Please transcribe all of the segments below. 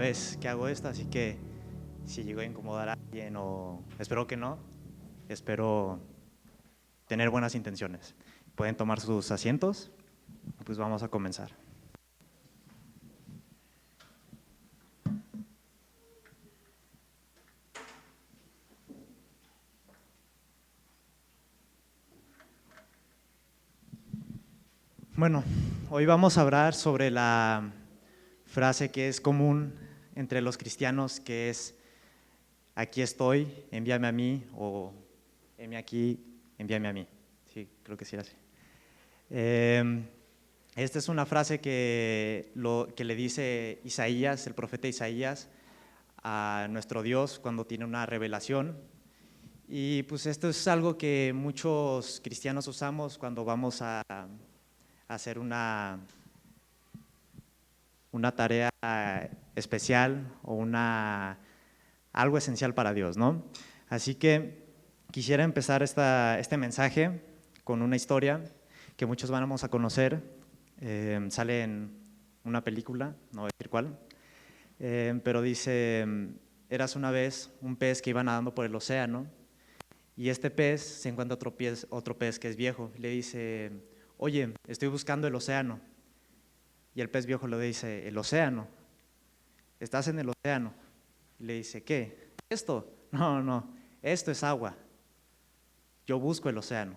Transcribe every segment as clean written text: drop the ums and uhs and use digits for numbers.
Vez que hago esto, así que si llego a incomodar a alguien o espero que no, espero tener buenas intenciones. Pueden tomar sus asientos, pues vamos a comenzar. Bueno, hoy vamos a hablar sobre la frase que es común entre los cristianos, que es aquí estoy, envíame a mí, o heme aquí, envíame a mí. Sí, creo que sí era así. Esta es una frase que le dice Isaías, el profeta Isaías, a nuestro Dios cuando tiene una revelación. Y pues esto es algo que muchos cristianos usamos cuando vamos a hacer una tarea especial o algo esencial para Dios, ¿no? Así que quisiera empezar este mensaje con una historia que muchos vamos a conocer. Sale en una película, no voy a decir cuál, pero dice: eras una vez un pez que iba nadando por el océano y este pez se encuentra otro pez que es viejo. Le dice: oye, estoy buscando el océano. Y el pez viejo le dice: el océano, estás en el océano. Y le dice: ¿qué? ¿Esto? No, no, esto es agua. Yo busco el océano.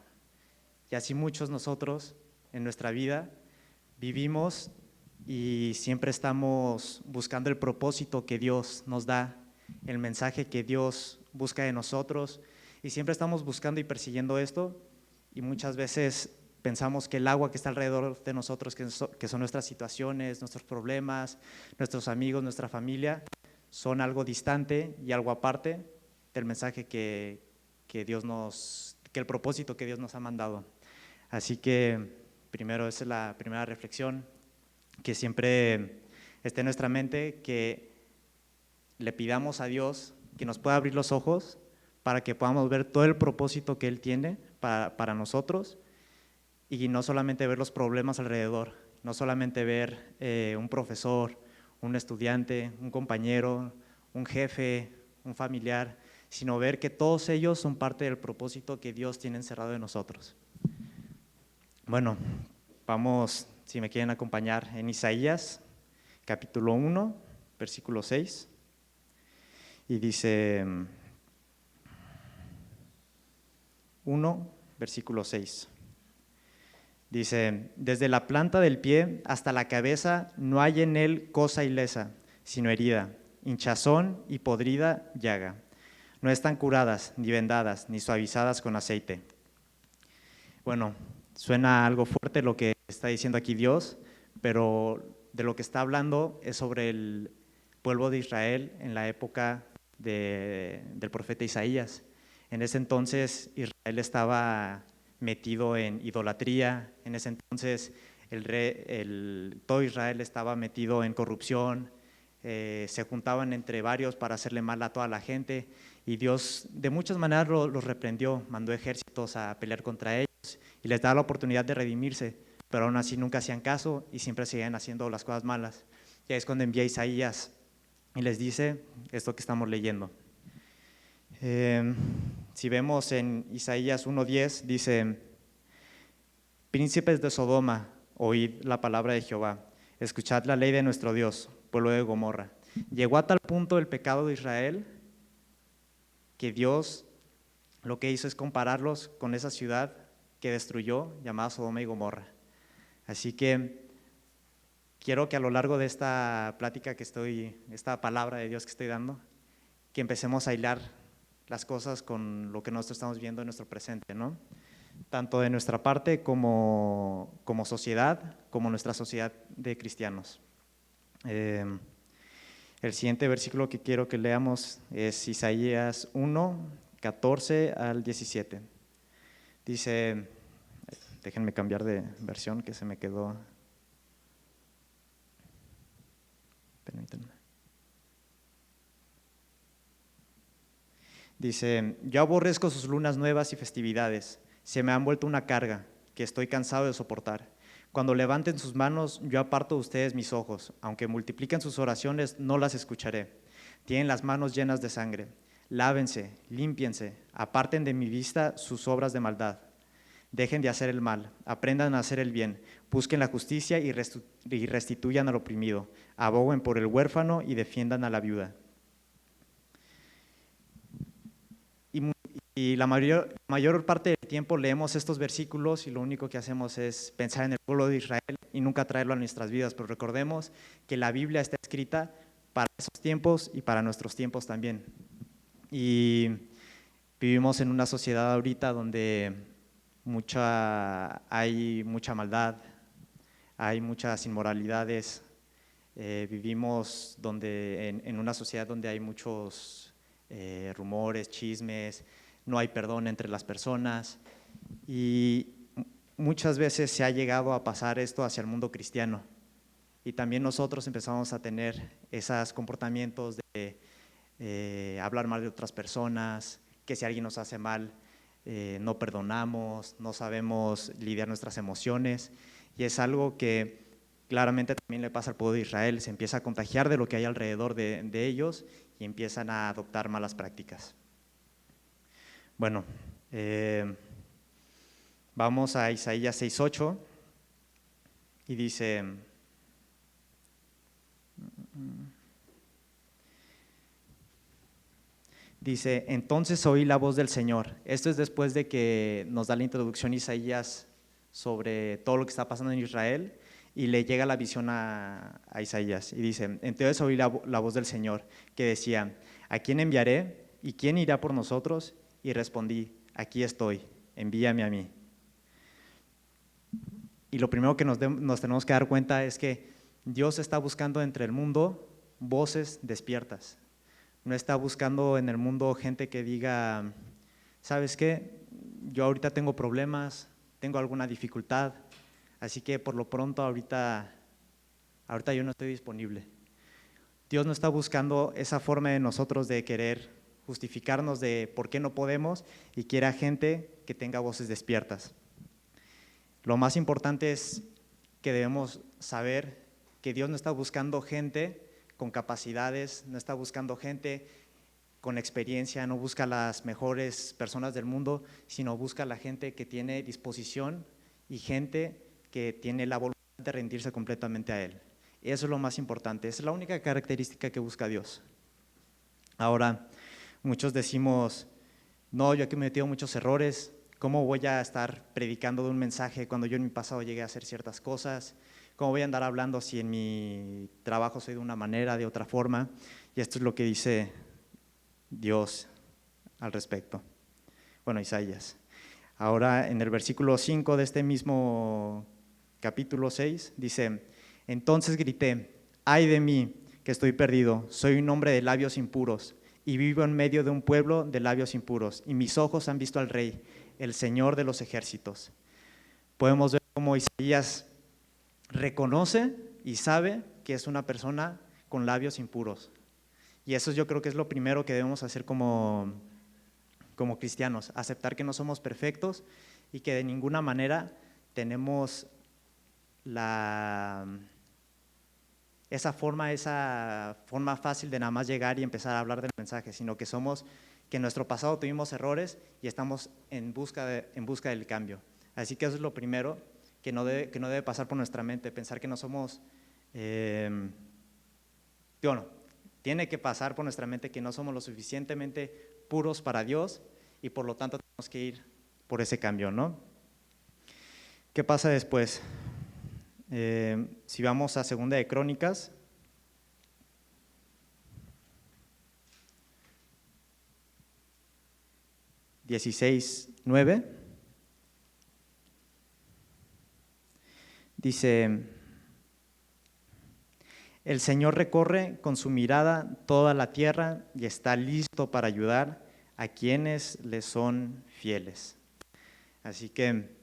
Y así muchos nosotros en nuestra vida vivimos y siempre estamos buscando el propósito que Dios nos da, el mensaje que Dios busca de nosotros, y siempre estamos buscando y persiguiendo esto, y muchas veces pensamos que el agua que está alrededor de nosotros, que son nuestras situaciones, nuestros problemas, nuestros amigos, nuestra familia, son algo distante y algo aparte del mensaje que el propósito que Dios nos ha mandado. Así que primero, esa es la primera reflexión, que siempre esté en nuestra mente, que le pidamos a Dios que nos pueda abrir los ojos para que podamos ver todo el propósito que Él tiene para nosotros, y no solamente ver los problemas alrededor, no solamente ver un profesor, un estudiante, un compañero, un jefe, un familiar, sino ver que todos ellos son parte del propósito que Dios tiene encerrado en nosotros. Bueno, vamos, si me quieren acompañar, en Isaías, capítulo 1, versículo 6, y dice 1, versículo 6. Dice: desde la planta del pie hasta la cabeza no hay en él cosa ilesa, sino herida, hinchazón y podrida llaga. No están curadas, ni vendadas, ni suavizadas con aceite. Bueno, suena algo fuerte lo que está diciendo aquí Dios, pero de lo que está hablando es sobre el pueblo de Israel en la época del profeta Isaías. En ese entonces Israel estaba metido en idolatría, en ese entonces todo Israel estaba metido en corrupción, se juntaban entre varios para hacerle mal a toda la gente, y Dios de muchas maneras los reprendió, mandó ejércitos a pelear contra ellos y les daba la oportunidad de redimirse, pero aún así nunca hacían caso y siempre seguían haciendo las cosas malas. Y ahí es cuando envía Isaías y les dice esto que estamos leyendo. Si vemos en Isaías 1:10, dice: príncipes de Sodoma, oíd la palabra de Jehová, escuchad la ley de nuestro Dios, pueblo de Gomorra. Llegó a tal punto el pecado de Israel que Dios lo que hizo es compararlos con esa ciudad que destruyó, llamada Sodoma y Gomorra. Así que quiero que a lo largo de esta plática esta palabra de Dios que estoy dando, que empecemos a hilar las cosas con lo que nosotros estamos viendo en nuestro presente, ¿no? Tanto de nuestra parte como sociedad, como nuestra sociedad de cristianos. El siguiente versículo que quiero que leamos es Isaías 1, 14 al 17. Dice, déjenme cambiar de versión que se me quedó. Permítanme. Dice: yo aborrezco sus lunas nuevas y festividades, se me han vuelto una carga que estoy cansado de soportar. Cuando levanten sus manos, yo aparto de ustedes mis ojos. Aunque multipliquen sus oraciones, no las escucharé. Tienen las manos llenas de sangre. Lávense, límpiense, aparten de mi vista sus obras de maldad. Dejen de hacer el mal, aprendan a hacer el bien, busquen la justicia y restituyan al oprimido, aboguen por el huérfano y defiendan a la viuda. Y la mayor parte del tiempo leemos estos versículos y lo único que hacemos es pensar en el pueblo de Israel y nunca traerlo a nuestras vidas, pero recordemos que la Biblia está escrita para esos tiempos y para nuestros tiempos también. Y vivimos en una sociedad ahorita donde hay mucha maldad, hay muchas inmoralidades, vivimos en una sociedad donde hay muchos rumores, chismes, no hay perdón entre las personas y muchas veces se ha llegado a pasar esto hacia el mundo cristiano y también nosotros empezamos a tener esos comportamientos de hablar mal de otras personas, que si alguien nos hace mal no perdonamos, no sabemos lidiar nuestras emociones y es algo que claramente también le pasa al pueblo de Israel, se empieza a contagiar de lo que hay alrededor de ellos y empiezan a adoptar malas prácticas. Bueno, vamos a Isaías 6:8 y dice, entonces oí la voz del Señor. Esto es después de que nos da la introducción Isaías sobre todo lo que está pasando en Israel y le llega la visión a Isaías y dice, entonces oí la voz del Señor que decía, ¿a quién enviaré y quién irá por nosotros? Y respondí, aquí estoy, envíame a mí. Y lo primero que nos tenemos que dar cuenta es que Dios está buscando entre el mundo voces despiertas. No está buscando en el mundo gente que diga, ¿sabes qué? Yo ahorita tengo problemas, tengo alguna dificultad, así que por lo pronto ahorita yo no estoy disponible. Dios no está buscando esa forma de nosotros de querer justificarnos de por qué no podemos y quiere a gente que tenga voces despiertas. Lo más importante es que debemos saber que Dios no está buscando gente con capacidades, no está buscando gente con experiencia, no busca las mejores personas del mundo, sino busca la gente que tiene disposición y gente que tiene la voluntad de rendirse completamente a Él. Eso es lo más importante, esa es la única característica que busca Dios. Ahora, muchos decimos, no, yo he cometido muchos errores, ¿cómo voy a estar predicando de un mensaje cuando yo en mi pasado llegué a hacer ciertas cosas? ¿Cómo voy a andar hablando si en mi trabajo soy de una manera, de otra forma? Y esto es lo que dice Dios al respecto. Bueno, Isaías. Ahora en el versículo 5 de este mismo capítulo 6 dice, entonces grité, ay de mí, que estoy perdido, soy un hombre de labios impuros y vivo en medio de un pueblo de labios impuros y mis ojos han visto al Rey, el Señor de los ejércitos. Podemos ver cómo Isaías reconoce y sabe que es una persona con labios impuros. Y eso yo creo que es lo primero que debemos hacer como cristianos, aceptar que no somos perfectos y que de ninguna manera tenemos esa forma fácil de nada más llegar y empezar a hablar del mensaje, sino que en nuestro pasado tuvimos errores y estamos en busca del cambio. Así que eso es lo primero que no debe pasar por nuestra mente, pensar que no somos, tiene que pasar por nuestra mente que no somos lo suficientemente puros para Dios y por lo tanto tenemos que ir por ese cambio, ¿no? ¿Qué pasa después? Si vamos a Segunda de Crónicas, (16:9) dice, el Señor recorre con su mirada toda la tierra y está listo para ayudar a quienes le son fieles. Así que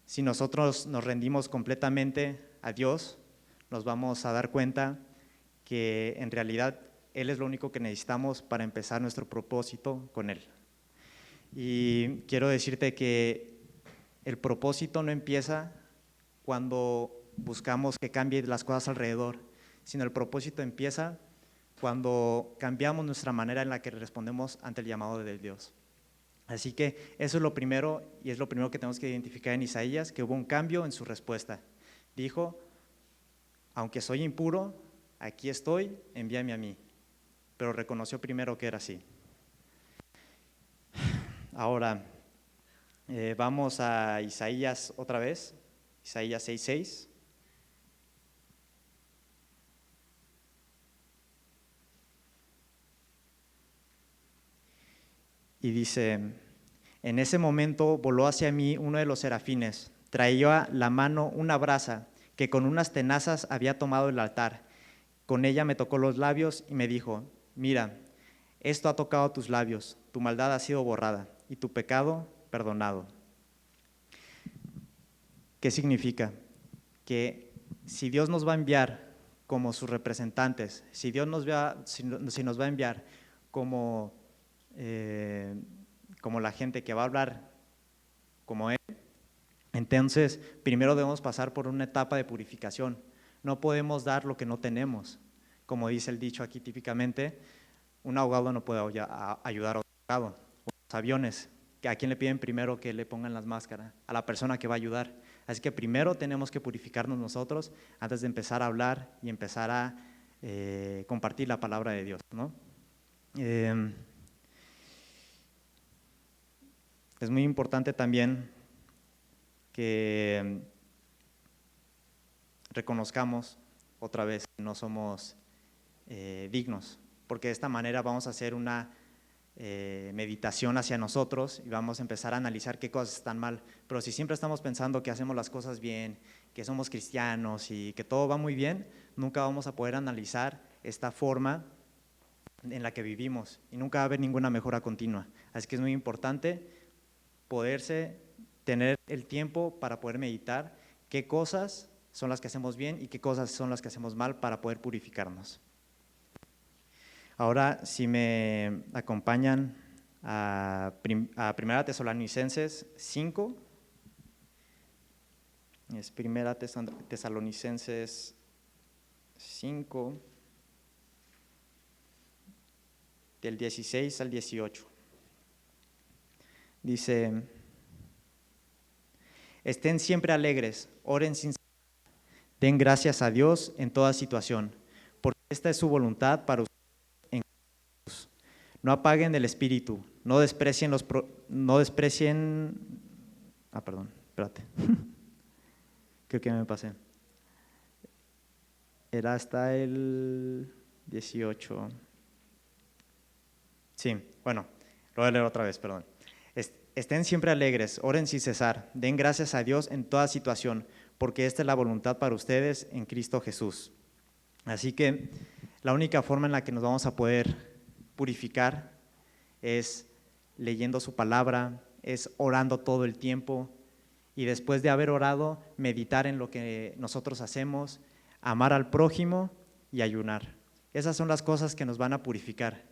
si nosotros nos rendimos completamente a Dios, nos vamos a dar cuenta que en realidad Él es lo único que necesitamos para empezar nuestro propósito con Él. Y quiero decirte que el propósito no empieza cuando buscamos que cambien las cosas alrededor, sino el propósito empieza cuando cambiamos nuestra manera en la que respondemos ante el llamado de Dios. Así que eso es lo primero, y es lo primero que tenemos que identificar en Isaías, que hubo un cambio en su respuesta. Dijo, aunque soy impuro, aquí estoy, envíame a mí. Pero reconoció primero que era así. Ahora, vamos a Isaías otra vez, Isaías 6:6. Y dice, en ese momento voló hacia mí uno de los serafines, traía la mano una brasa que con unas tenazas había tomado el altar. Con ella me tocó los labios y me dijo, mira, esto ha tocado tus labios, tu maldad ha sido borrada y tu pecado perdonado. ¿Qué significa? Que si Dios nos va a enviar como sus representantes, si nos va a enviar como la gente que va a hablar como Él, entonces primero debemos pasar por una etapa de purificación. No podemos dar lo que no tenemos. Como dice el dicho aquí típicamente, un ahogado no puede ayudar a otro ahogado. Los aviones, ¿a quién le piden primero que le pongan las máscaras? A la persona que va a ayudar. Así que primero tenemos que purificarnos nosotros antes de empezar a hablar y empezar a compartir la palabra de Dios, ¿no? Es muy importante también que reconozcamos otra vez que no somos dignos, porque de esta manera vamos a hacer una meditación hacia nosotros y vamos a empezar a analizar qué cosas están mal. Pero si siempre estamos pensando que hacemos las cosas bien, que somos cristianos y que todo va muy bien, nunca vamos a poder analizar esta forma en la que vivimos y nunca va a haber ninguna mejora continua. Así que es muy importante tener el tiempo para poder meditar qué cosas son las que hacemos bien y qué cosas son las que hacemos mal para poder purificarnos. Ahora, si me acompañan a 1 Tesalonicenses 5, es 1 Tesalonicenses 5, del 16 al 18. Dice, estén siempre alegres, oren sin cesar, den gracias a Dios en toda situación, porque esta es su voluntad para ustedes en Jesús. No apaguen el espíritu, no desprecien creo que me pasé. Era hasta el 18. Sí, bueno, lo voy a leer otra vez, perdón. Estén siempre alegres, oren sin cesar, den gracias a Dios en toda situación, porque esta es la voluntad para ustedes en Cristo Jesús. Así que la única forma en la que nos vamos a poder purificar es leyendo su palabra, es orando todo el tiempo y después de haber orado, meditar en lo que nosotros hacemos, amar al prójimo y ayunar. Esas son las cosas que nos van a purificar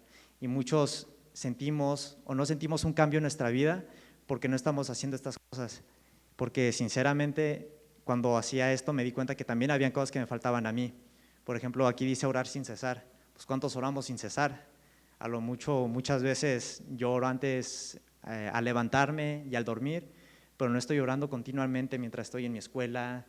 y muchos sentimos o no sentimos un cambio en nuestra vida porque no estamos haciendo estas cosas, porque sinceramente cuando hacía esto me di cuenta que también habían cosas que me faltaban a mí. Por ejemplo, aquí dice orar sin cesar. Pues ¿cuántos oramos sin cesar? A lo mucho, muchas veces yo oro antes al levantarme y al dormir, pero no estoy orando continuamente mientras estoy en mi escuela.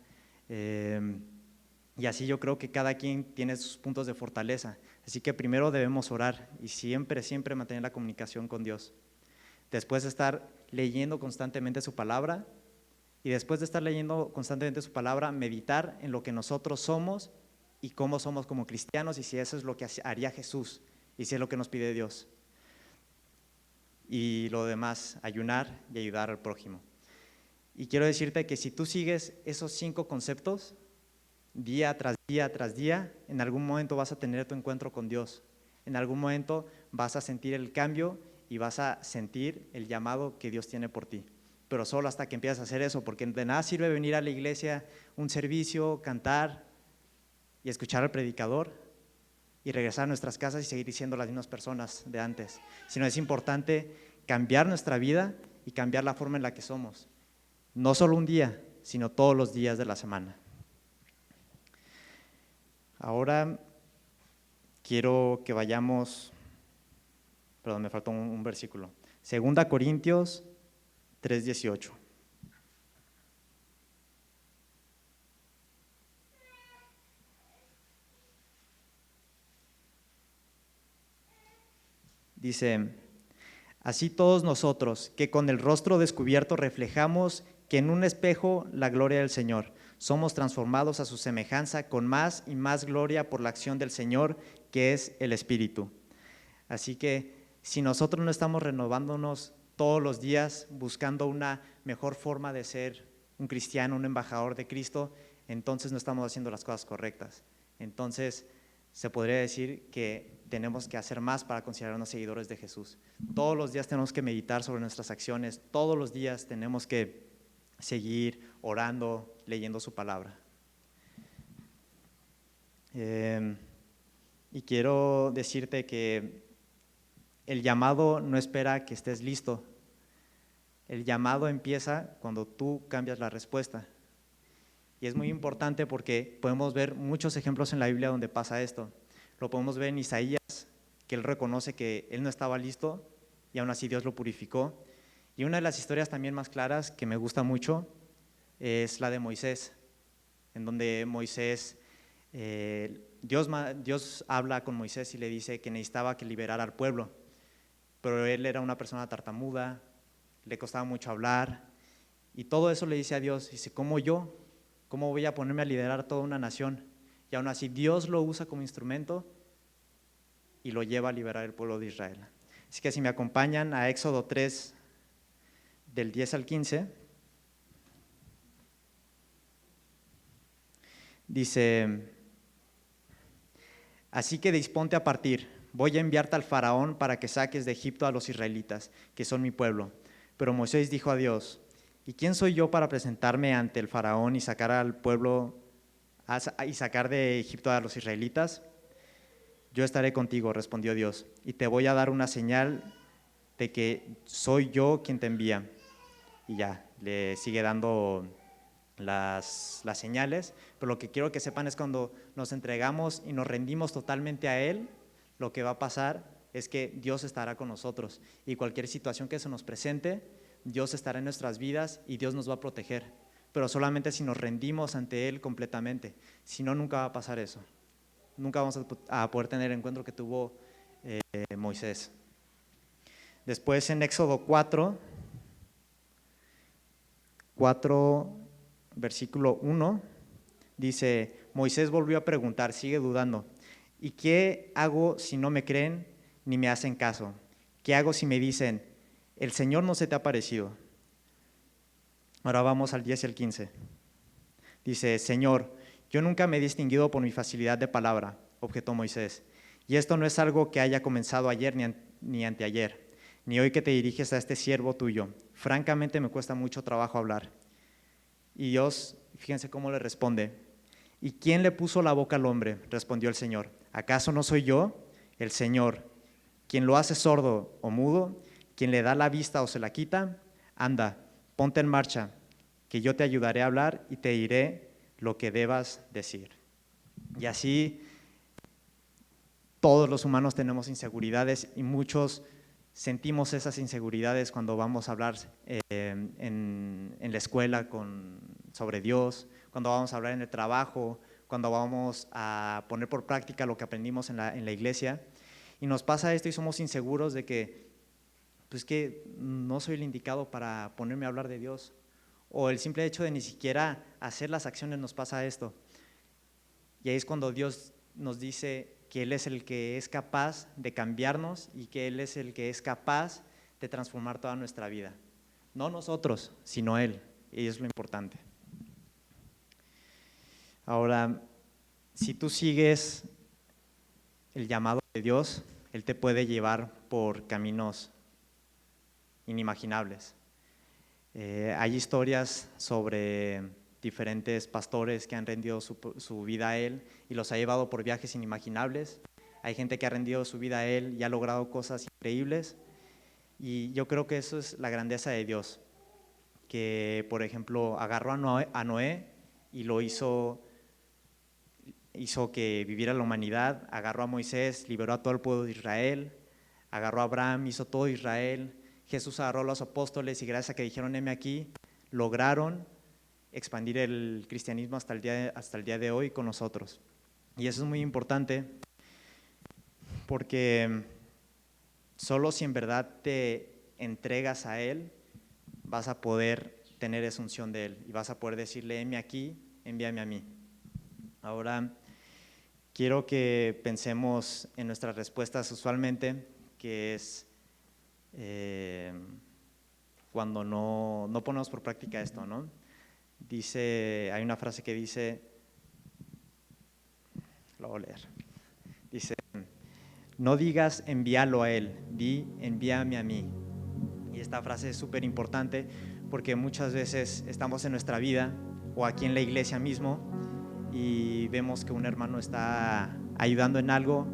Y así yo creo que cada quien tiene sus puntos de fortaleza. Así que primero debemos orar y siempre, siempre mantener la comunicación con Dios. Después de estar leyendo constantemente su palabra y después de estar leyendo constantemente su palabra, meditar en lo que nosotros somos y cómo somos como cristianos y si eso es lo que haría Jesús y si es lo que nos pide Dios. Y lo demás, ayunar y ayudar al prójimo. Y quiero decirte que si tú sigues esos 5 conceptos, día tras día tras día, en algún momento vas a tener tu encuentro con Dios. En algún momento vas a sentir el cambio y vas a sentir el llamado que Dios tiene por ti. Pero solo hasta que empiezas a hacer eso, porque de nada sirve venir a la iglesia, un servicio, cantar y escuchar al predicador y regresar a nuestras casas y seguir siendo las mismas personas de antes. Sino es importante cambiar nuestra vida y cambiar la forma en la que somos. No solo un día, sino todos los días de la semana. Ahora quiero que vayamos, perdón, me faltó un versículo. 2 Corintios 3:18. Dice: así todos nosotros, que con el rostro descubierto reflejamos que en un espejo la gloria del Señor, somos transformados a su semejanza con más y más gloria por la acción del Señor, que es el Espíritu. Así que si nosotros no estamos renovándonos todos los días, buscando una mejor forma de ser un cristiano, un embajador de Cristo, entonces no estamos haciendo las cosas correctas. Entonces se podría decir que tenemos que hacer más para considerarnos seguidores de Jesús. Todos los días tenemos que meditar sobre nuestras acciones, todos los días tenemos que seguir orando, leyendo su palabra. Y quiero decirte que el llamado no espera que estés listo. El llamado empieza cuando tú cambias la respuesta. Y es muy importante porque podemos ver muchos ejemplos en la Biblia donde pasa esto. Lo podemos ver en Isaías, que él reconoce que él no estaba listo y aún así Dios lo purificó. Y una de las historias también más claras que me gusta mucho es la de Moisés, en donde Moisés, Dios habla con Moisés y le dice que necesitaba que liberara al pueblo, pero él era una persona tartamuda, le costaba mucho hablar y todo eso le dice a Dios, dice, ¿cómo voy a ponerme a liderar toda una nación? Y aún así Dios lo usa como instrumento y lo lleva a liberar el pueblo de Israel. Así que si me acompañan a Éxodo 3, del 10 al 15, dice: así que disponte a partir, voy a enviarte al faraón para que saques de Egipto a los israelitas, que son mi pueblo. Pero Moisés dijo a Dios: ¿y quién soy yo para presentarme ante el faraón y sacar al pueblo y sacar de Egipto a los israelitas? Yo estaré contigo, respondió Dios, y te voy a dar una señal de que soy yo quien te envía. Y ya, le sigue dando las señales, pero lo que quiero que sepan es cuando nos entregamos y nos rendimos totalmente a Él, lo que va a pasar es que Dios estará con nosotros y cualquier situación que se nos presente, Dios estará en nuestras vidas y Dios nos va a proteger, pero solamente si nos rendimos ante Él completamente, si no, nunca va a pasar eso, nunca vamos a poder tener el encuentro que tuvo Moisés. Después en Éxodo 4, versículo 1, dice: Moisés volvió a preguntar, sigue dudando, ¿y qué hago si no me creen ni me hacen caso? ¿Qué hago si me dicen, el Señor no se te ha parecido? Ahora vamos al 10 y al 15. Dice: Señor, yo nunca me he distinguido por mi facilidad de palabra, objetó Moisés, y esto no es algo que haya comenzado ayer ni anteayer, ni hoy que te diriges a este siervo tuyo. Francamente me cuesta mucho trabajo hablar. Y Dios, fíjense cómo le responde: ¿y quién le puso la boca al hombre? Respondió el Señor. ¿Acaso no soy yo, el Señor, quien lo hace sordo o mudo, quien le da la vista o se la quita? Anda, ponte en marcha, que yo te ayudaré a hablar y te diré lo que debas decir. Y así todos los humanos tenemos inseguridades y muchos sentimos esas inseguridades cuando vamos a hablar en la escuela sobre Dios, cuando vamos a hablar en el trabajo, cuando vamos a poner por práctica lo que aprendimos en la iglesia. Y nos pasa esto y somos inseguros de que, pues que no soy el indicado para ponerme a hablar de Dios. O el simple hecho de ni siquiera hacer las acciones nos pasa esto. Y ahí es cuando Dios nos dice que Él es el que es capaz de cambiarnos y que Él es el que es capaz de transformar toda nuestra vida. No nosotros, sino Él. Y es lo importante. Ahora, si tú sigues el llamado de Dios, Él te puede llevar por caminos inimaginables. Hay historias sobre diferentes pastores que han rendido su vida a Él y los ha llevado por viajes inimaginables. Hay gente que ha rendido su vida a Él y ha logrado cosas increíbles, y yo creo que eso es la grandeza de Dios, que, por ejemplo, agarró a Noé y lo hizo que viviera la humanidad, agarró a Moisés, liberó a todo el pueblo de Israel, agarró a Abraham, hizo todo Israel, Jesús agarró a los apóstoles y gracias a que dijeron heme aquí, lograron expandir el cristianismo hasta el día de hoy con nosotros. Y eso es muy importante porque solo si en verdad te entregas a Él, vas a poder tener esa unción de Él y vas a poder decirle, heme aquí, envíame a mí. Ahora, quiero que pensemos en nuestras respuestas usualmente, que es cuando no ponemos por práctica esto, ¿no? Hay una frase que dice, lo voy a leer, dice, no digas envíalo a Él, di envíame a mí. Y esta frase es súper importante porque muchas veces estamos en nuestra vida o aquí en la iglesia mismo y vemos que un hermano está ayudando en algo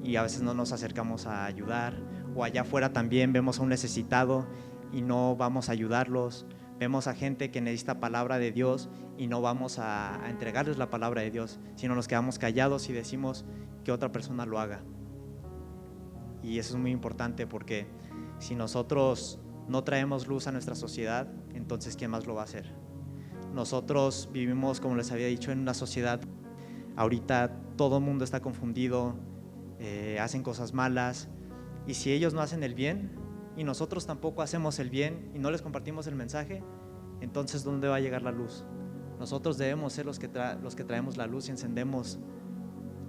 y a veces no nos acercamos a ayudar, o allá afuera también vemos a un necesitado y no vamos a ayudarlos, vemos a gente que necesita palabra de Dios y no vamos a entregarles la palabra de Dios, sino nos quedamos callados y decimos que otra persona lo haga. Y eso es muy importante porque si nosotros no traemos luz a nuestra sociedad, entonces ¿quién más lo va a hacer? Nosotros vivimos, como les había dicho, en una sociedad, ahorita todo el mundo está confundido, hacen cosas malas, y si ellos no hacen el bien y nosotros tampoco hacemos el bien y no les compartimos el mensaje, entonces ¿dónde va a llegar la luz? Nosotros debemos ser los que traemos la luz y encendemos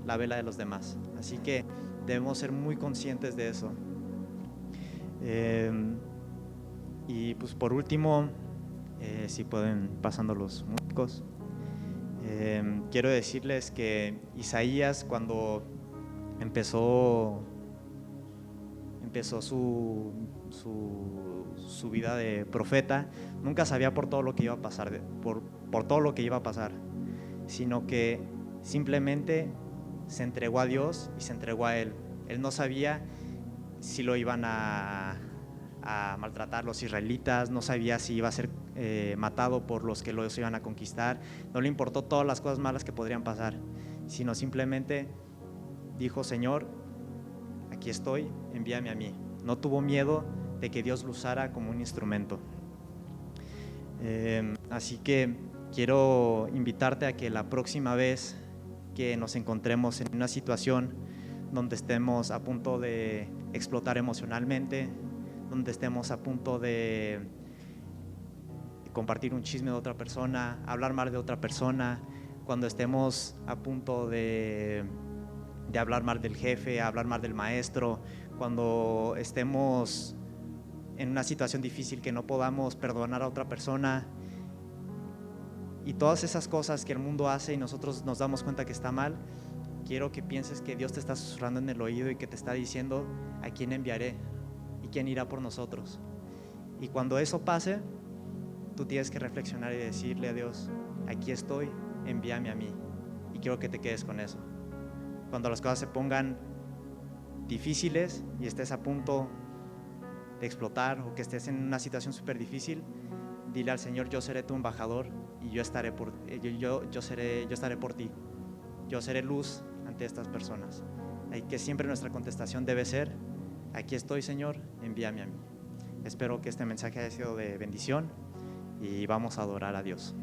la vela de los demás, así que debemos ser muy conscientes de eso. Y pues por último, si pueden pasando los músicos, quiero decirles que Isaías, cuando empezó su vida de profeta, nunca sabía por todo lo que iba a pasar, por todo lo que iba a pasar, sino que simplemente se entregó a Dios y se entregó a Él. Él no sabía si lo iban a maltratar los israelitas, no sabía si iba a ser matado por los que los iban a conquistar, no le importó todas las cosas malas que podrían pasar, sino simplemente dijo, Señor, aquí estoy, envíame a mí. No tuvo miedo de que Dios lo usara como un instrumento. Así que quiero invitarte a que la próxima vez que nos encontremos en una situación donde estemos a punto de explotar emocionalmente, donde estemos a punto de compartir un chisme de otra persona, hablar mal de otra persona, cuando estemos a punto de hablar mal del jefe, hablar mal del maestro, cuando estemos en una situación difícil que no podamos perdonar a otra persona y todas esas cosas que el mundo hace y nosotros nos damos cuenta que está mal, quiero que pienses que Dios te está susurrando en el oído y que te está diciendo a quién enviaré y quién irá por nosotros. Y cuando eso pase, tú tienes que reflexionar y decirle a Dios, aquí estoy, envíame a mí. Y quiero que te quedes con eso. Cuando las cosas se pongan difíciles y estés a punto de explotar o que estés en una situación súper difícil, dile al Señor, yo seré tu embajador y yo estaré por ti. Yo seré luz ante estas personas. Y que siempre nuestra contestación debe ser, aquí estoy, Señor, envíame a mí. Espero que este mensaje haya sido de bendición y vamos a adorar a Dios.